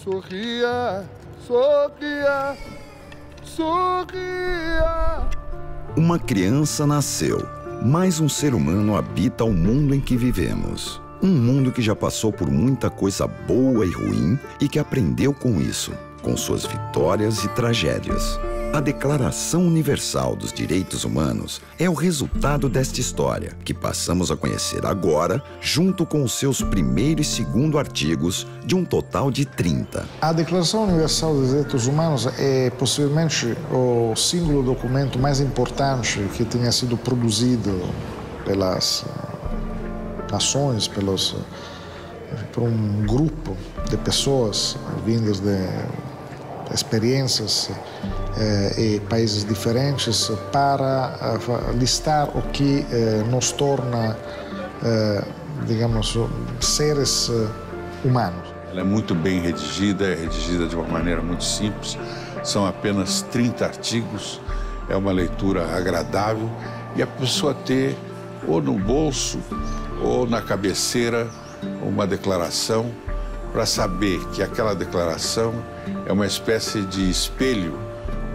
Sorria, sorria, sorria. Uma criança nasceu, mas um ser humano habita o mundo em que vivemos. Um mundo que já passou por muita coisa boa e ruim e que aprendeu com isso, com suas vitórias e tragédias. A Declaração Universal dos Direitos Humanos é o resultado desta história, que passamos a conhecer agora, junto com os seus primeiro e segundo artigos, de um total de 30. A Declaração Universal dos Direitos Humanos é possivelmente o símbolo documento mais importante que tenha sido produzido pelas nações, por um grupo de pessoas vindas de experiências e países diferentes para listar o que nos torna, digamos, seres humanos. Ela é muito bem redigida, é redigida de uma maneira muito simples. São apenas 30 artigos, é uma leitura agradável e a pessoa ter ou no bolso ou na cabeceira uma declaração para saber que aquela declaração é uma espécie de espelho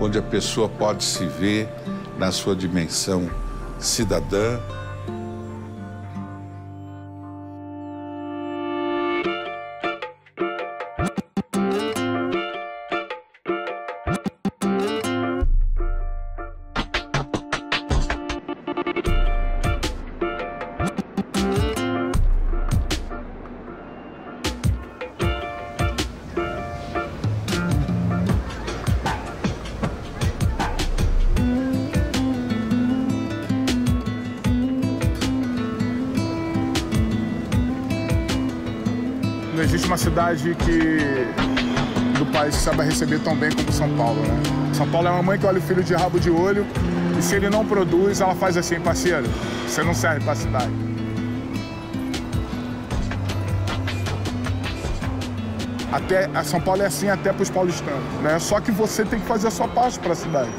onde a pessoa pode se ver na sua dimensão cidadã. Não existe uma cidade do país que saiba receber tão bem como São Paulo, né? São Paulo é uma mãe que olha o filho de rabo de olho e se ele não produz, ela faz assim, parceiro, você não serve para a cidade. São Paulo é assim até para os paulistanos, né? Só que você tem que fazer a sua parte para a cidade.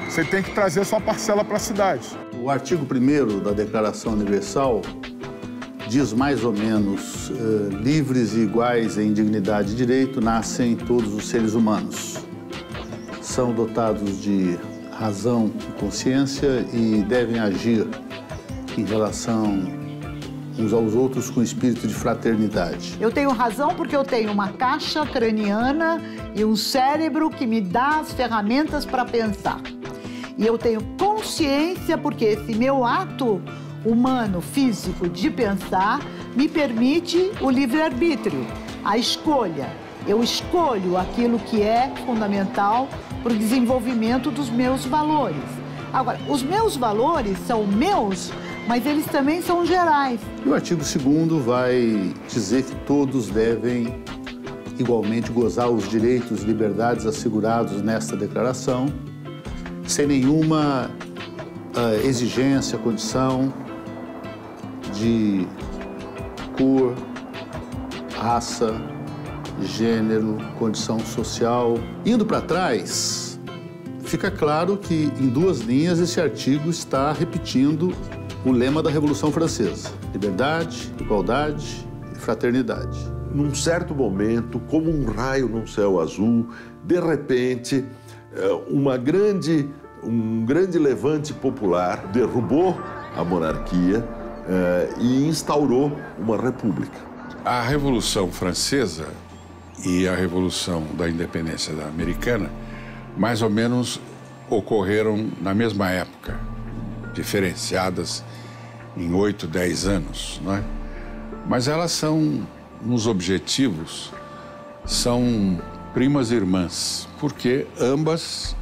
Você tem que trazer a sua parcela para a cidade. O artigo 1º da Declaração Universal diz mais ou menos, livres e iguais em dignidade e direito nascem todos os seres humanos. São dotados de razão e consciência e devem agir em relação uns aos outros com espírito de fraternidade. Eu tenho razão porque eu tenho uma caixa craniana e um cérebro que me dá as ferramentas para pensar. E eu tenho consciência porque esse meu ato humano, físico, de pensar, me permite o livre-arbítrio, a escolha. Eu escolho aquilo que é fundamental para o desenvolvimento dos meus valores. Agora, os meus valores são meus, mas eles também são gerais. E o artigo 2º vai dizer que todos devem igualmente gozar os direitos e liberdades assegurados nesta declaração, sem nenhuma exigência, condição de cor, raça, gênero, condição social. Indo para trás, fica claro que em 2 linhas esse artigo está repetindo o lema da Revolução Francesa: liberdade, igualdade e fraternidade. Num certo momento, como um raio num céu azul, de repente, um grande levante popular derrubou a monarquia e instaurou uma república. A Revolução Francesa e a Revolução da Independência Americana, mais ou menos, ocorreram na mesma época, diferenciadas em 8, 10 anos, não é? Mas elas são, nos objetivos, são primas irmãs, porque ambas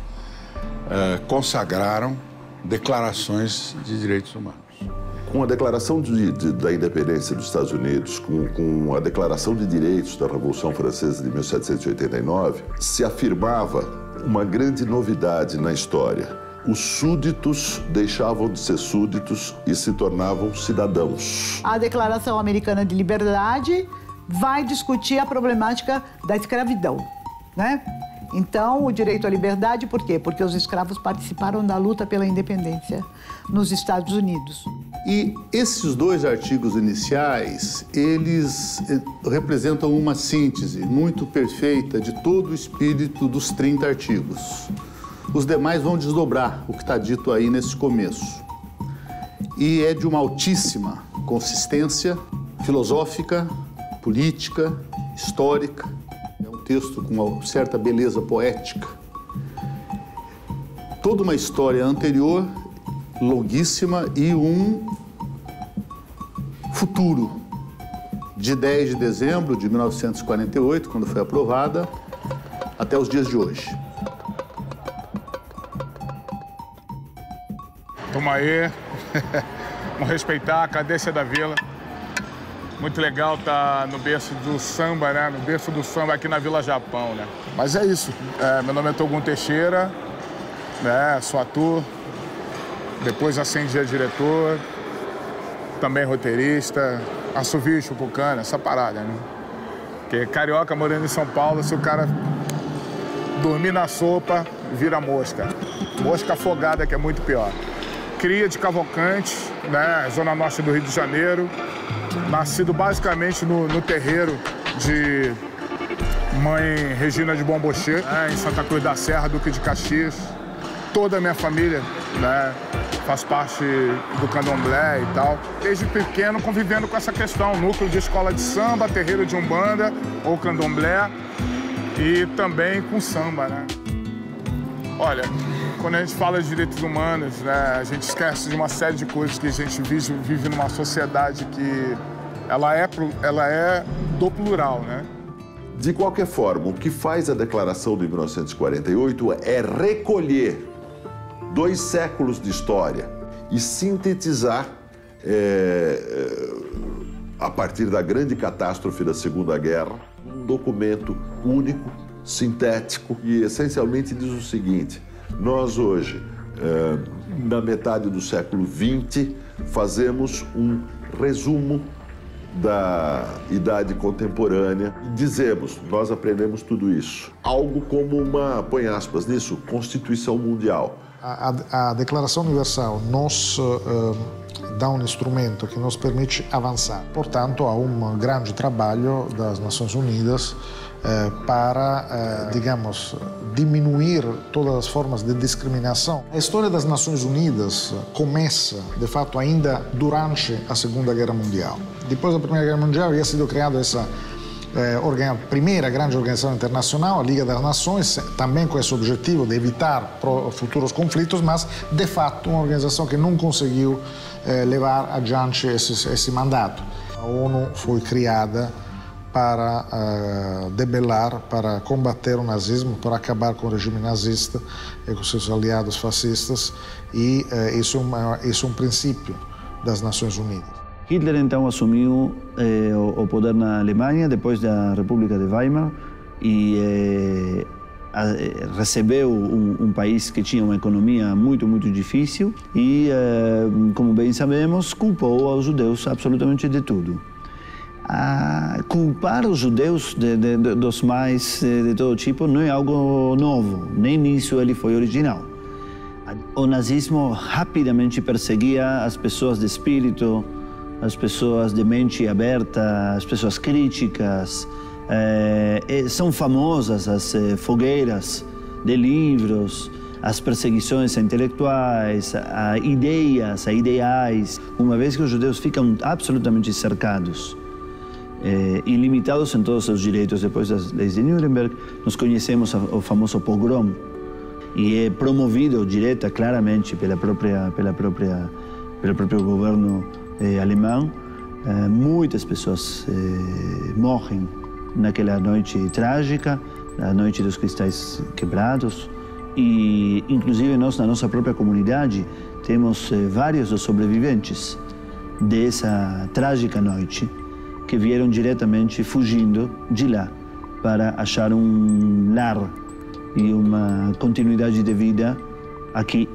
consagraram declarações de direitos humanos. Com a Declaração da Independência dos Estados Unidos, com a Declaração de Direitos da Revolução Francesa de 1789, se afirmava uma grande novidade na história. Os súditos deixavam de ser súditos e se tornavam cidadãos. A Declaração Americana de Liberdade vai discutir a problemática da escravidão, né? Então, o direito à liberdade, por quê? Porque os escravos participaram da luta pela independência nos Estados Unidos. E esses 2 artigos iniciais, eles representam uma síntese muito perfeita de todo o espírito dos 30 artigos. Os demais vão desdobrar o que está dito aí nesse começo. E é de uma altíssima consistência filosófica, política, histórica. É um texto com uma certa beleza poética. Toda uma história anterior, longuíssima, e um futuro de 10 de dezembro de 1948, quando foi aprovada, até os dias de hoje. Toma aí, vamos respeitar a cadência da vila. Muito legal estar no berço do samba, né? No berço do samba aqui na Vila Japão, né? Mas é isso. Meu nome é Togum Teixeira, né? Sou ator, depois acendi a diretor, também roteirista, assovio, chupucana, essa parada, né? Porque carioca morando em São Paulo, se o cara dormir na sopa, vira mosca. Mosca afogada, que é muito pior. Cria de Cavalcante, né? Zona Norte do Rio de Janeiro. Nascido basicamente no terreiro de mãe Regina de Bombochê, né? Em Santa Cruz da Serra, Duque de Caxias. Toda a minha família, né? Faz parte do candomblé e tal. Desde pequeno convivendo com essa questão, núcleo de escola de samba, terreiro de umbanda ou candomblé e também com samba, né? Olha, quando a gente fala de direitos humanos, né, a gente esquece de uma série de coisas que a gente vive numa sociedade que ela é do plural, né? De qualquer forma, o que faz a Declaração de 1948 é recolher 2 séculos de história e sintetizar, a partir da grande catástrofe da Segunda Guerra, um documento único, sintético e essencialmente diz o seguinte: nós hoje, na metade do século XX, fazemos um resumo da idade contemporânea e dizemos, nós aprendemos tudo isso. Algo como uma, põe aspas nisso, Constituição Mundial. A Declaração Universal nos dá um instrumento que nos permite avançar. Portanto, há um grande trabalho das Nações Unidas para, digamos, diminuir todas as formas de discriminação. A história das Nações Unidas começa, de fato, ainda durante a Segunda Guerra Mundial. Depois da Primeira Guerra Mundial havia sido criada essa primeira grande organização internacional, a Liga das Nações, também com esse objetivo de evitar futuros conflitos, mas, de fato, uma organização que não conseguiu levar adiante esse mandato. A ONU foi criada para debelar, para combater o nazismo, para acabar com o regime nazista e com seus aliados fascistas, e isso é um princípio das Nações Unidas. Hitler então assumiu o poder na Alemanha depois da República de Weimar e recebeu um país que tinha uma economia muito difícil e, como bem sabemos, culpou aos judeus absolutamente de tudo. Culpar os judeus dos mais de todo tipo não é algo novo, nem nisso ele foi original. O nazismo rapidamente perseguia as pessoas de espírito, as pessoas de mente aberta, as pessoas críticas. São famosas as fogueiras de livros, as perseguições a intelectuais, a ideias, a ideais. Uma vez que os judeus ficam absolutamente cercados e limitados em todos os seus direitos depois das leis de Nuremberg, nós conhecemos o famoso pogrom, e é promovido direta, claramente, pelo próprio governo alemão. Muitas pessoas morrem naquela noite trágica, a noite dos cristais quebrados, e inclusive nós, na nossa própria comunidade, temos vários dos sobreviventes dessa trágica noite que vieram diretamente fugindo de lá para achar um lar e uma continuidade de vida aqui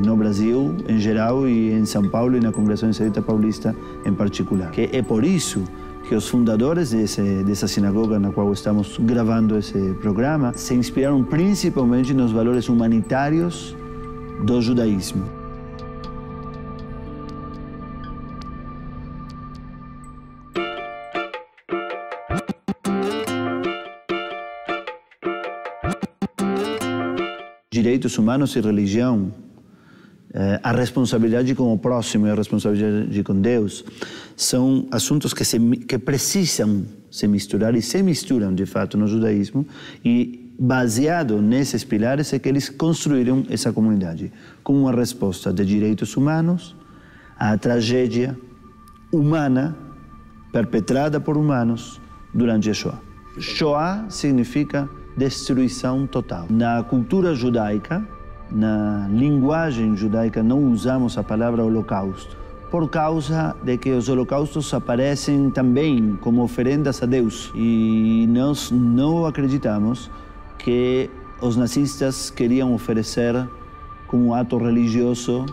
no Brasil em geral e em São Paulo e na Congregação Israelita Paulista em particular. Que é por isso que os fundadores dessa sinagoga na qual estamos gravando esse programa se inspiraram principalmente nos valores humanitários do judaísmo. direitos humanos e religião, a responsabilidade com o próximo e a responsabilidade com Deus, são assuntos que precisam se misturar e se misturam, de fato, no judaísmo, e baseado nesses pilares é que eles construíram essa comunidade, com uma resposta de direitos humanos à tragédia humana perpetrada por humanos durante a Shoah. Shoah significa destruição total. Na cultura judaica, na linguagem judaica, não usamos a palavra holocausto, por causa de que os holocaustos aparecem também como oferendas a Deus. E nós não acreditamos que os nazistas queriam oferecer como ato religioso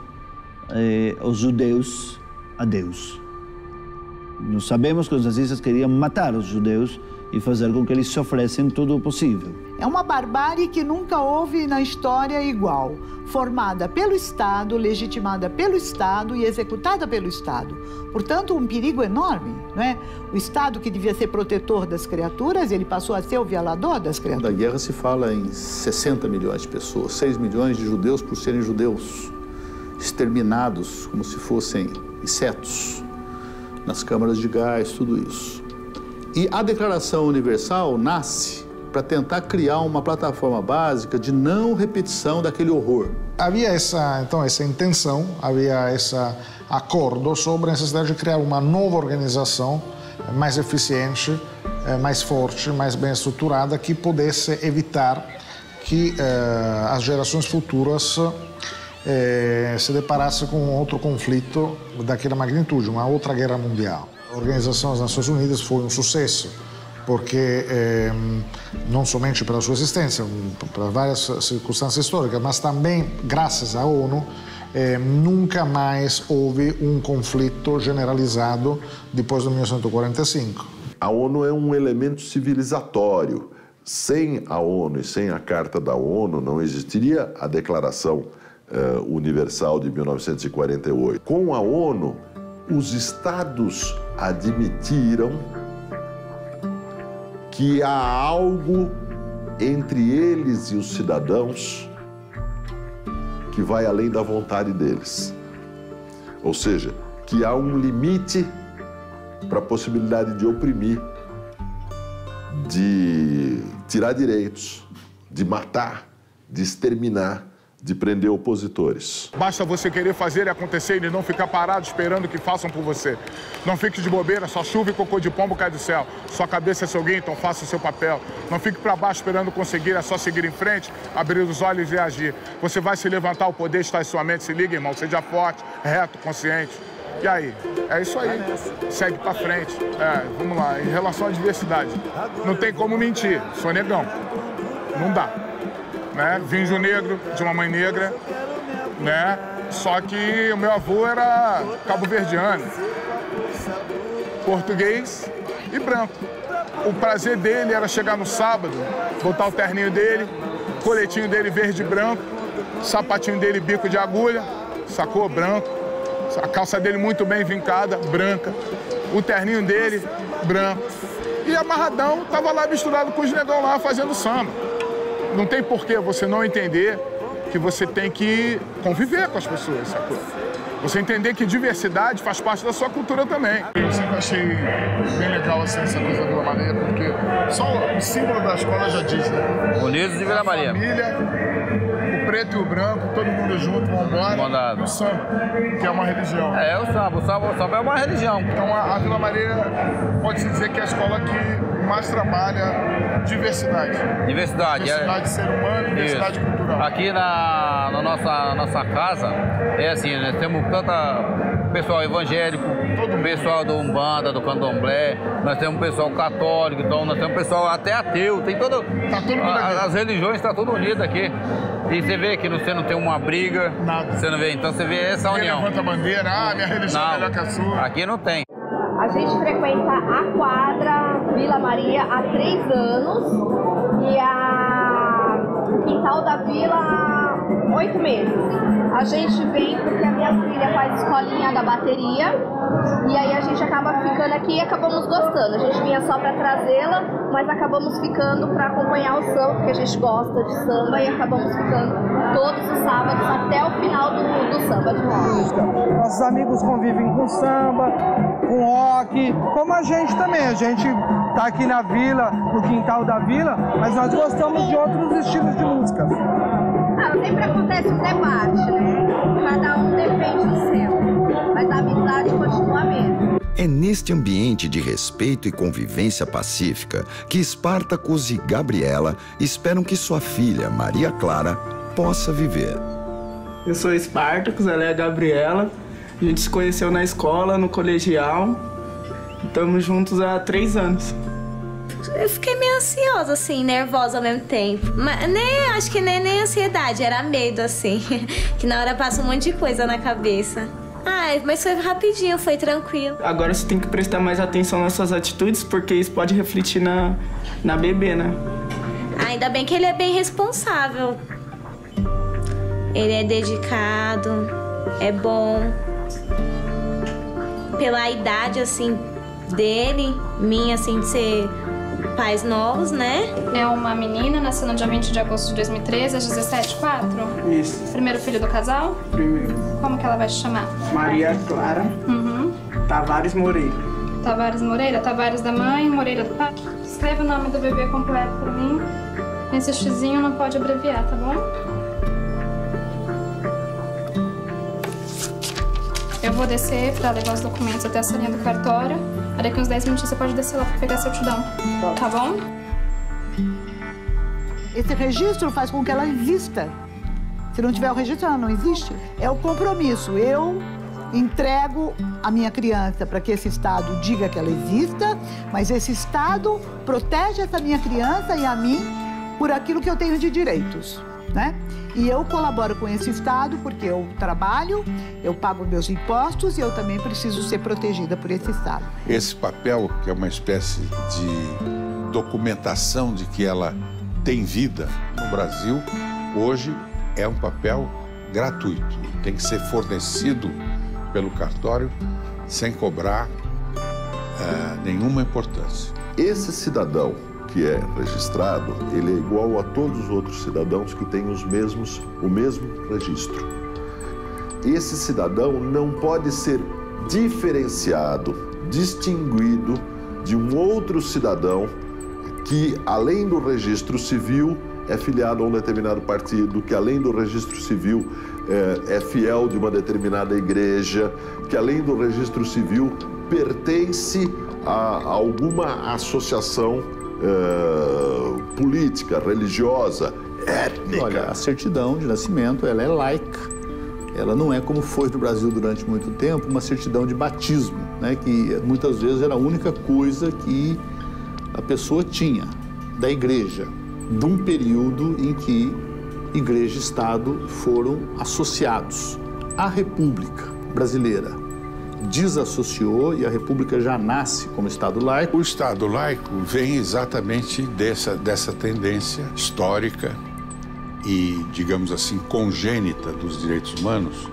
os judeus a Deus. Nós sabemos que os nazistas queriam matar os judeus e fazer com que eles sofressem tudo o possível. É uma barbárie que nunca houve na história igual, formada pelo Estado, legitimada pelo Estado e executada pelo Estado. Portanto, um perigo enorme, não é? O Estado, que devia ser protetor das criaturas, ele passou a ser o violador das criaturas. Da guerra se fala em 60 milhões de pessoas, 6 milhões de judeus por serem judeus, exterminados como se fossem insetos, nas câmaras de gás, tudo isso. E a Declaração Universal nasce para tentar criar uma plataforma básica de não repetição daquele horror. Havia essa intenção, havia esse acordo sobre a necessidade de criar uma nova organização mais eficiente, mais forte, mais bem estruturada, que pudesse evitar que as gerações futuras se deparassem com outro conflito daquela magnitude, uma outra guerra mundial. A Organização das Nações Unidas foi um sucesso, porque não somente pela sua existência, por várias circunstâncias históricas, mas também, graças à ONU, nunca mais houve um conflito generalizado depois de 1945. A ONU é um elemento civilizatório. Sem a ONU e sem a Carta da ONU, não existiria a Declaração Universal de 1948. Com a ONU, os estados admitiram que há algo entre eles e os cidadãos que vai além da vontade deles. Ou seja, que há um limite para a possibilidade de oprimir, de tirar direitos, de matar, de exterminar, de prender opositores. Basta você querer fazer e acontecer e não ficar parado esperando que façam por você. Não fique de bobeira, só chuva e cocô de pombo cai do céu. Sua cabeça é seu guia, então faça o seu papel. Não fique para baixo esperando conseguir, é só seguir em frente, abrir os olhos e agir. Você vai se levantar, o poder está em sua mente. Se liga, irmão, seja forte, reto, consciente. E aí? É isso aí. Segue para frente. Vamos lá. Em relação à diversidade, não tem como mentir. Sou negão. Não dá. Né? Vinho negro, de uma mãe negra, né? Só que o meu avô era cabo-verdiano, português e branco. O prazer dele era chegar no sábado, botar o terninho dele, coletinho dele verde e branco, sapatinho dele bico de agulha, sacou? Branco, a calça dele muito bem vincada, branca, o terninho dele, branco. E amarradão, tava lá misturado com os negão lá fazendo samba. Não tem por que você não entender que você tem que conviver com as pessoas, sacou? Você entender que diversidade faz parte da sua cultura também. Eu sempre achei bem legal assim, essa coisa da Vila Maria, porque só o símbolo da escola já diz, né? Unidos de Vila Maria. Família, o preto e o branco, todo mundo junto, vão embora. O samba, que é uma religião. É, o samba é uma religião. Então a Vila Maria pode-se dizer que é a escola que mais trabalha diversidade. Diversidade de ser humano, diversidade cultural. Aqui na nossa casa, é assim, né? Temos tanta pessoal evangélico, todo pessoal do Umbanda, do Candomblé, nós temos pessoal católico, então nós temos pessoal até ateu, tem todo... Tá todo mundo aqui. As religiões estão tudo unidas aqui. E você vê que você não tem uma briga, nada. Você não vê, então você vê essa união. Levanta a bandeira, minha religião é melhor que a sua. Aqui não tem. A gente frequenta a quadra Vila Maria há 3 anos e o quintal da vila 8 meses. A gente vem porque a minha filha faz escolinha da bateria e aí a gente acaba ficando aqui e acabamos gostando. A gente vinha só para trazê-la, mas acabamos ficando para acompanhar o samba, porque a gente gosta de samba e acabamos ficando todos os sábados até o final do samba de música. Nossos amigos convivem com samba, com rock, como a gente também. A gente tá aqui na vila, no quintal da vila, mas nós gostamos de outros estilos de música. Sempre acontece um debate, né? Cada um defende o seu, mas a amizade continua a mesma. É neste ambiente de respeito e convivência pacífica que Spartacus e Gabriela esperam que sua filha, Maria Clara, possa viver. Eu sou Spartacus, ela é a Gabriela. A gente se conheceu na escola, no colegial. Estamos juntos há 3 anos. Eu fiquei meio ansiosa, assim, nervosa ao mesmo tempo. Mas acho que nem ansiedade, era medo, assim. Que na hora passa um monte de coisa na cabeça. Mas foi rapidinho, foi tranquilo. Agora você tem que prestar mais atenção nas suas atitudes, porque isso pode refletir na bebê, né? Ainda bem que ele é bem responsável. Ele é dedicado, é bom. Pela idade, assim, dele, minha, assim, de ser pais novos, né? É uma menina, nasceu no dia 20 de agosto de 2013, às 17h04? Isso. Primeiro filho do casal? Primeiro. Como que ela vai te chamar? Maria Clara Tavares Moreira. Tavares Moreira? Tavares da mãe, Moreira do pai? Escreve o nome do bebê completo pra mim. Esse xizinho não pode abreviar, tá bom? Eu vou descer pra levar os documentos até a salinha do cartório. Daqui uns 10 minutinhos você pode descer lá pra pegar a certidão. Tá bom? Esse registro faz com que ela exista. Se não tiver o registro, ela não existe. É o compromisso. Eu entrego a minha criança para que esse Estado diga que ela exista, mas esse Estado protege essa minha criança e a mim por aquilo que eu tenho de direitos, né? E eu colaboro com esse Estado porque eu trabalho, eu pago meus impostos e eu também preciso ser protegida por esse Estado. Esse papel, que é uma espécie de documentação de que ela tem vida no Brasil, hoje é um papel gratuito. Tem que ser fornecido pelo cartório sem cobrar nenhuma importância. Esse cidadão que é registrado, ele é igual a todos os outros cidadãos que têm o mesmo registro. Esse cidadão não pode ser diferenciado, distinguido de um outro cidadão que, além do registro civil, é filiado a um determinado partido, que, além do registro civil, é fiel de uma determinada igreja, que, além do registro civil, pertence a alguma associação política, religiosa, étnica. Olha, a certidão de nascimento, ela é laica. Ela não é como foi no Brasil durante muito tempo, uma certidão de batismo, né, que muitas vezes era a única coisa que a pessoa tinha da igreja, de um período em que igreja e Estado foram associados. A República Brasileira desassociou e a República já nasce como Estado laico. O Estado laico vem exatamente dessa tendência histórica e, digamos assim, congênita dos direitos humanos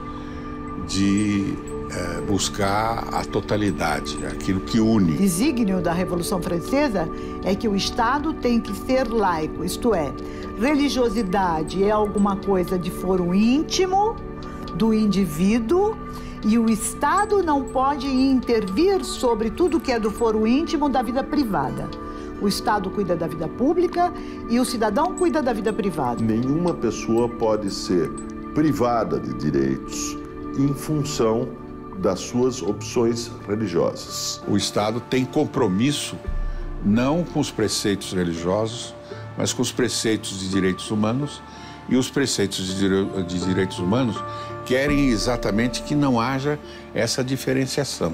de buscar a totalidade, aquilo que une. O desígnio da Revolução Francesa é que o Estado tem que ser laico, isto é, religiosidade é alguma coisa de foro íntimo do indivíduo e o Estado não pode intervir sobre tudo que é do foro íntimo da vida privada. O Estado cuida da vida pública e o cidadão cuida da vida privada. Nenhuma pessoa pode ser privada de direitos em função das suas opções religiosas. O Estado tem compromisso não com os preceitos religiosos, mas com os preceitos de direitos humanos, e os preceitos de direitos humanos querem exatamente que não haja essa diferenciação.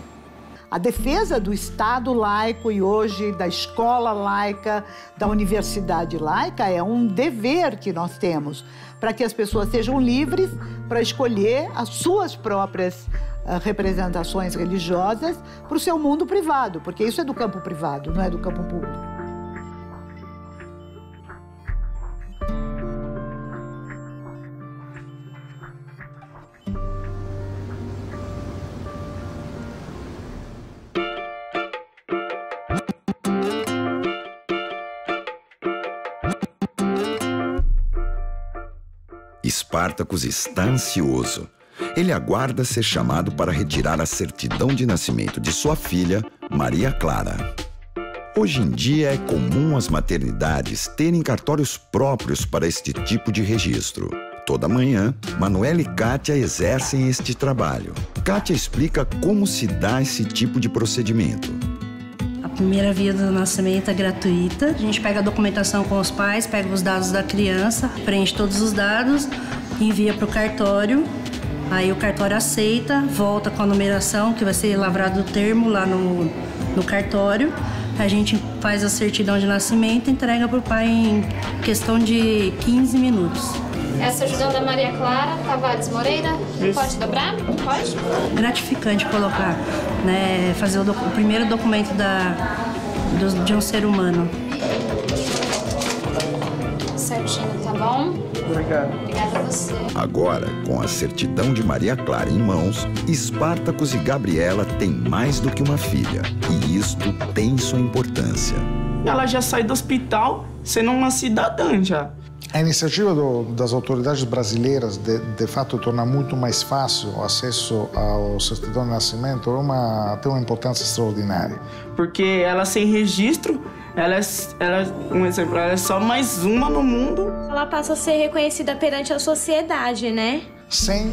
A defesa do Estado laico e hoje da escola laica, da universidade laica, é um dever que nós temos para que as pessoas sejam livres para escolher as suas próprias representações religiosas para o seu mundo privado, porque isso é do campo privado, não é do campo público. Spartacus está ansioso. Ele aguarda ser chamado para retirar a certidão de nascimento de sua filha, Maria Clara. Hoje em dia é comum as maternidades terem cartórios próprios para este tipo de registro. Toda manhã, Manuela e Kátia exercem este trabalho. Kátia explica como se dá esse tipo de procedimento. A primeira via do nascimento é gratuita. A gente pega a documentação com os pais, pega os dados da criança, preenche todos os dados, envia para o cartório. Aí o cartório aceita, volta com a numeração, que vai ser lavrado o termo lá no cartório. A gente faz a certidão de nascimento e entrega para o pai em questão de 15 minutos. Essa ajudando a Maria Clara Tavares Moreira, pode dobrar? Pode? Gratificante colocar, né, fazer o primeiro documento de um ser humano. Certinho, tá bom? Obrigado. Obrigada a você. Agora, com a certidão de Maria Clara em mãos, Spartacus e Gabriela têm mais do que uma filha. E isto tem sua importância. Ela já sai do hospital sendo uma cidadã já. A iniciativa das autoridades brasileiras, de fato, torna muito mais fácil o acesso ao certidão de nascimento, tem uma importância extraordinária. Porque ela sem registro, um exemplo, ela é só mais uma no mundo. Ela passa a ser reconhecida perante a sociedade, né? Sem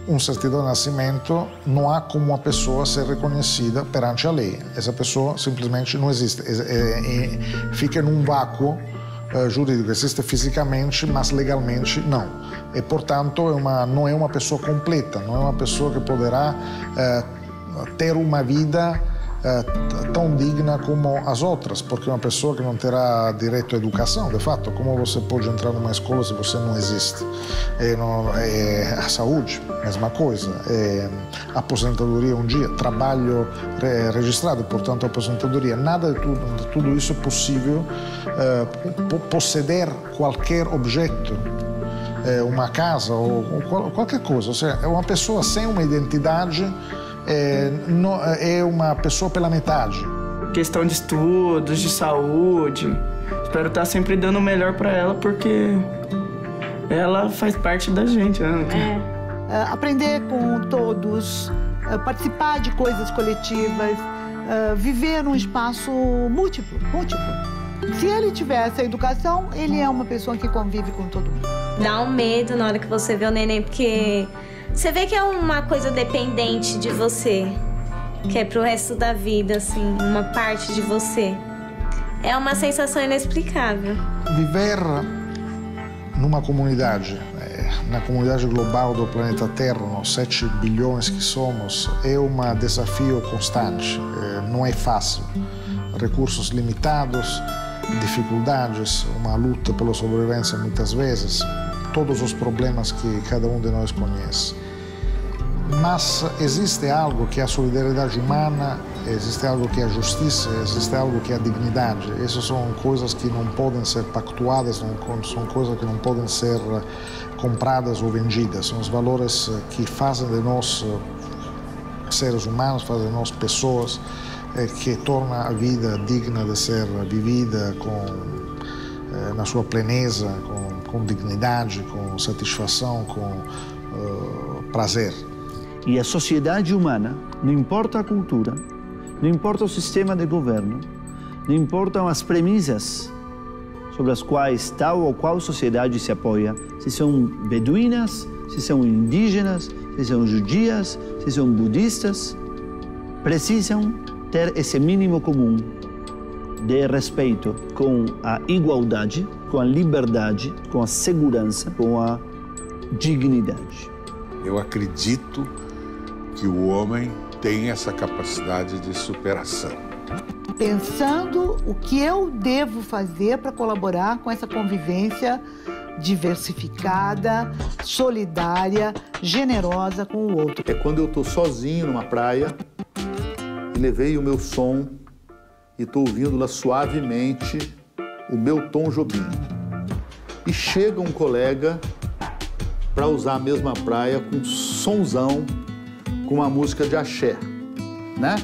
um certidão de nascimento, não há como uma pessoa ser reconhecida perante a lei. Essa pessoa simplesmente não existe. Fica num vácuo jurídico, existe fisicamente, mas legalmente não. E, portanto, não é uma pessoa completa, não é uma pessoa que poderá ter uma vida tão digna como as outras, porque uma pessoa que não terá direito à educação, de fato, como você pode entrar numa escola se você não existe? A saúde, mesma coisa. Aposentadoria um dia, trabalho registrado, portanto, aposentadoria. Nada de tudo isso é possível possuir qualquer objeto, uma casa ou qualquer coisa. Ou seja, uma pessoa sem uma identidade é uma pessoa pela metade. Questão de estudos, de saúde. Espero estar sempre dando o melhor para ela, porque ela faz parte da gente, né? Aprender com todos, participar de coisas coletivas, viver num espaço múltiplo. Se ele tiver essa educação, ele é uma pessoa que convive com todo mundo. Dá um medo na hora que você vê o neném, porque você vê que é uma coisa dependente de você, que é pro resto da vida, assim, uma parte de você. É uma sensação inexplicável. Viver numa comunidade, na comunidade global do planeta Terra, nós 7 bilhões que somos, é um desafio constante. Não é fácil. Recursos limitados, dificuldades, uma luta pela sobrevivência muitas vezes, todos os problemas que cada um de nós conhece. Mas existe algo que é a solidariedade humana, existe algo que é a justiça, existe algo que é a dignidade. Essas são coisas que não podem ser pactuadas, são coisas que não podem ser compradas ou vendidas. São os valores que fazem de nós seres humanos, fazem de nós pessoas, que torna a vida digna de ser vivida na sua pleneza, com dignidade, com satisfação, com prazer. E a sociedade humana, não importa a cultura, não importa o sistema de governo, não importam as premissas sobre as quais tal ou qual sociedade se apoia, se são beduínas, se são indígenas, se são judias, se são budistas, precisam ter esse mínimo comum de respeito com a igualdade, com a liberdade, com a segurança, com a dignidade. Eu acredito que o homem tem essa capacidade de superação. Pensando o que eu devo fazer para colaborar com essa convivência diversificada, solidária, generosa com o outro. É quando eu estou sozinho numa praia, levei o meu som e estou ouvindo lá suavemente o meu Tom Jobim. E chega um colega para usar a mesma praia com sonzão, com uma música de axé, né?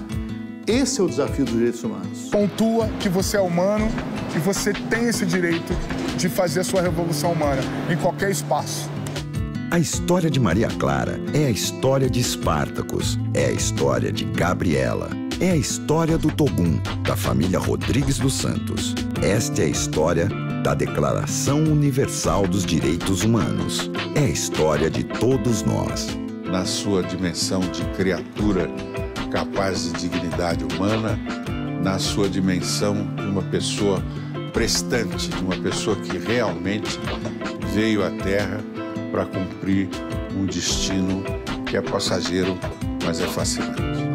Esse é o desafio dos direitos humanos. Pontua que você é humano e você tem esse direito de fazer a sua revolução humana em qualquer espaço. A história de Maria Clara é a história de Espartacus, é a história de Gabriela, é a história do Togum, da família Rodrigues dos Santos. Esta é a história da Declaração Universal dos Direitos Humanos. É a história de todos nós. Na sua dimensão de criatura capaz de dignidade humana, na sua dimensão de uma pessoa prestante, de uma pessoa que realmente veio à Terra para cumprir um destino que é passageiro, mas é fascinante.